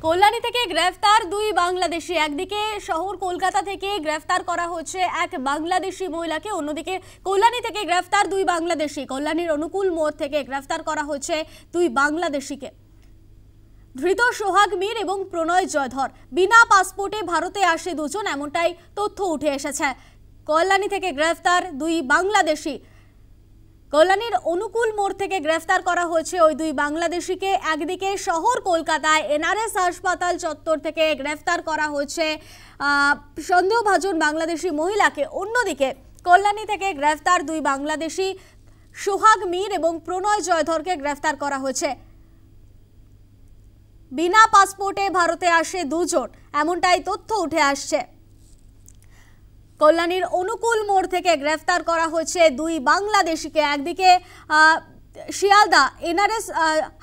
কল্যাণী থেকে গ্রেফতার দুই বাংলাদেশি। একদিকে শহর কলকাতা থেকে গ্রেফতার করা হচ্ছে এক বাংলাদেশি মহিলাকে, অন্যদিকে কল্যাণী থেকে গ্রেফতার দুই বাংলাদেশি। কল্যাণীর অনুকূল মোড় থেকে গ্রেফতার করা হচ্ছে দুই বাংলাদেশিকে। ধৃত সোহাগ মীর এবং প্রণয় জয়ধর। বিনা পাসপোর্টে ভারতে আসে দুজন, এমনটাই তথ্য উঠে এসেছে। কল্যাণী থেকে গ্রেফতার দুই বাংলাদেশি। কল্যাণীর অনুকূল মোড় থেকে গ্রেফতার করা হয়েছে ওই দুই বাংলাদেশিকে। একদিকে শহর কলকাতায় এনআরএস হাসপাতাল চত্বর থেকে গ্রেফতার করা হয়েছে সন্দেহভাজন বাংলাদেশি মহিলাকে, অন্যদিকে কল্যাণী থেকে গ্রেফতার দুই বাংলাদেশি সোহাগ মীর এবং প্রণয় জয়ধরকে গ্রেফতার করা হয়েছে। বিনা পাসপোর্টে ভারতে আসে দুজন, এমনটাই তথ্য উঠে আসছে। কল্যাণীর অনুকূল মোড় থেকে গ্রেফতার করা হয়েছে দুই বাংলাদেশিকে। একদিকে শিয়ালদা এনআরএস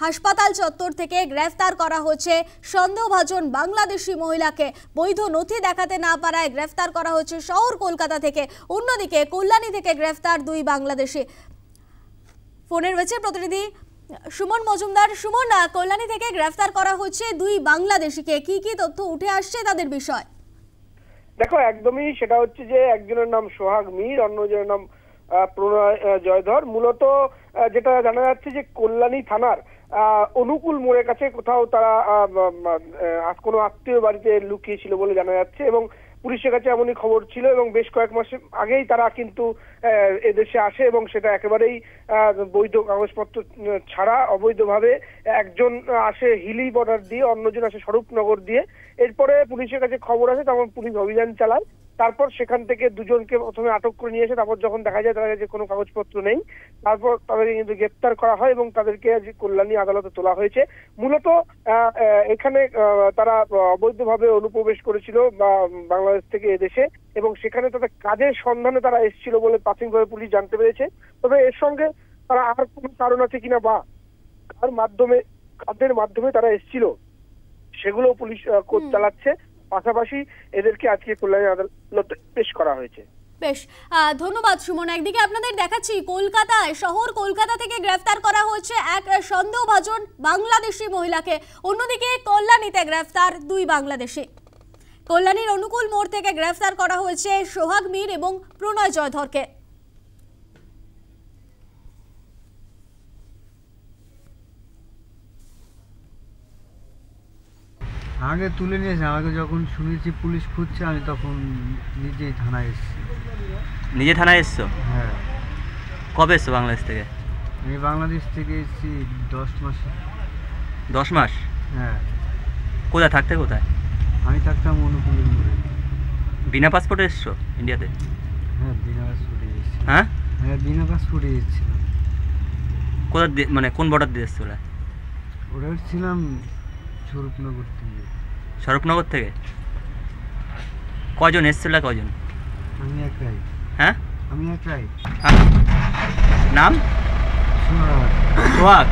হাসপাতাল চত্বর থেকে গ্রেফতার করা হচ্ছে সন্দেহভাজন বাংলাদেশি মহিলাকে। বৈধ নথি দেখাতে না পারায় গ্রেফতার করা হচ্ছে শহর কলকাতা থেকে। অন্যদিকে কল্যাণী থেকে গ্রেফতার দুই বাংলাদেশি। ফোনে রয়েছে প্রতিনিধি সুমন মজুমদার। সুমন, কল্যাণী থেকে গ্রেফতার করা হচ্ছে দুই বাংলাদেশিকে, কি কি তথ্য উঠে আসছে তাদের বিষয়? দেখো, একদমই সেটা হচ্ছে যে একজনের নাম সোহাগ মীর, অন্যজনের নাম প্রণয় জয়ধর। মূলত যেটা জানা যাচ্ছে যে কল্যাণী থানার অনুকূল মোড়ের কাছে কোথাও তারা কোনো আত্মীয় বাড়িতে লুকিয়েছিল বলে জানা যাচ্ছে এবং পুলিশের কাছে এমনই খবর ছিল এবং বেশ কয়েক মাস আগেই তারা কিন্তু এদেশে আসে এবং সেটা একেবারেই বৈধ কাগজপত্র ছাড়া অবৈধভাবে। একজন আসে হিলি বর্ডার দিয়ে, অন্যজন আসে স্বরূপনগর দিয়ে। এরপরে পুলিশের কাছে খবর আসে, তখন পুলিশ অভিযান চালায়। তারপর সেখান থেকে দুজনকে প্রথমে আটক করে নিয়ে এসে তারপর যখন দেখা যায় তাদের কাছে কোনো কাগজপত্র নেই, তারপর তাদেরকে কিন্তু গ্রেপ্তার করা হয় এবং তাদেরকে আজ কল্যাণী আদালতে তোলা হয়েছে। মূলত এখানে তারা অবৈধভাবে অনুপ্রবেশ করেছিল বাংলাদেশ থেকে এদেশে এবং সেখানে তাদের কাজের সন্ধানে তারা এসেছিল বলে প্রাথমিকভাবে পুলিশ জানতে পেরেছে। তবে এর সঙ্গে তারা আর কোনো কারণ আছে কিনা বা কাদের মাধ্যমে তারা এসেছিল সেগুলো পুলিশ খোঁজ চালাচ্ছে। পাশাপাশি এদেরকে আজকে কল্যাণী আদালতে পেশ করা হয়েছে। বেশ, ধন্যবাদ সুমন। একদিকে আপনাদের দেখাচ্ছি কলকাতায়, শহর কলকাতা থেকে গ্রেফতার করা হয়েছে এক সন্দেহভাজন বাংলাদেশি মহিলাকে, অন্যদিকে কল্যাণীতে গ্রেফতার দুই বাংলাদেশি। কল্যাণীর অনুকূল মোড় থেকে গ্রেফতার করা হয়েছে সোহাগ মীর এবং প্রণয় জয়ধরকে। আগে তুলে নিয়েছে, আমাকে যখন শুনেছি পুলিশ খুঁজছে আমি তখন নিজেই থানায় এসেছি। নিজে থানায় এসছো? হ্যাঁ। কবে এসছো বাংলাদেশ থেকে? আমি বাংলাদেশ থেকে এসেছি 10 মাসে। 10 মাস? হ্যাঁ। কোথায় থাকতে? কোথায়? আমি থাকতাম অনুকূলের মোড়ে। বিনা পাসপোর্টে এসছো ইন্ডিয়াতে? হ্যাঁ, বিনা পাসপোর্টে এসেছি। হ্যাঁ হ্যাঁ, বিনা পাসপোর্টে এসেছিলাম। কোথা মানে কোন বর্ডার দিয়ে এসছো? ওরা ছিলাম স্বরূপনগর থেকে। স্বরূপনগর থেকে? কজন এসছিল? কজন? আমি একাই। হ্যাঁ, আমি একাই। নাম? সোহাগ।